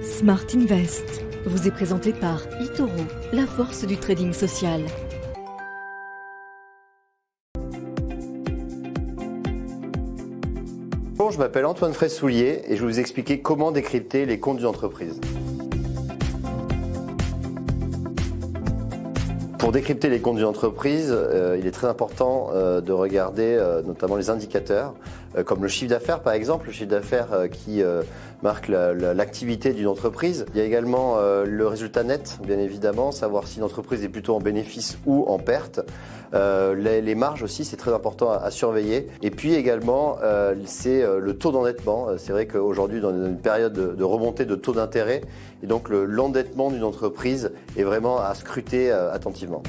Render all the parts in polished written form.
Smart Invest vous est présenté par eToro, la force du trading social. Bonjour, je m'appelle Antoine Fraissoulier et je vais vous expliquer comment décrypter les comptes d'une entreprise. Pour décrypter les comptes d'une entreprise, il est très important de regarder notamment les indicateurs, comme le chiffre d'affaires par exemple, le chiffre d'affaires qui marque l'activité d'une entreprise. Il y a également le résultat net, bien évidemment, savoir si une entreprise est plutôt en bénéfice ou en perte. Les marges aussi, c'est très important à surveiller. Et puis également, c'est le taux d'endettement. C'est vrai qu'aujourd'hui, dans une période de remontée de taux d'intérêt, et donc l'endettement d'une entreprise est vraiment à scruter attentivement.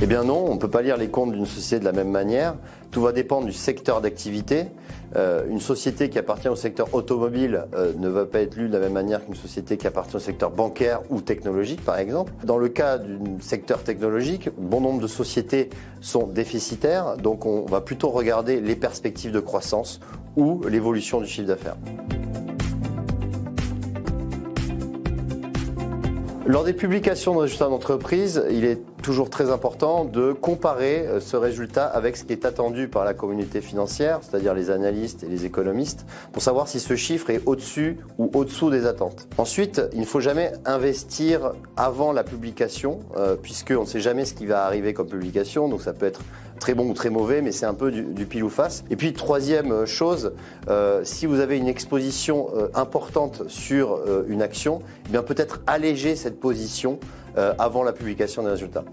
Eh bien non, on ne peut pas lire les comptes d'une société de la même manière. Tout va dépendre du secteur d'activité. Une société qui appartient au secteur automobile ne va pas être lue de la même manière qu'une société qui appartient au secteur bancaire ou technologique, par exemple. Dans le cas d'un secteur technologique, bon nombre de sociétés sont déficitaires, donc on va plutôt regarder les perspectives de croissance ou l'évolution du chiffre d'affaires. Lors des publications de résultats d'entreprise, il est toujours très important de comparer ce résultat avec ce qui est attendu par la communauté financière, c'est-à-dire les analystes et les économistes, pour savoir si ce chiffre est au-dessus ou au-dessous des attentes. Ensuite, il ne faut jamais investir avant la publication, puisqu'on ne sait jamais ce qui va arriver comme publication, donc ça peut être très bon ou très mauvais, mais c'est un peu du pile ou face. Et puis troisième chose, si vous avez une exposition importante sur une action, eh bien peut-être alléger cette position avant la publication des résultats.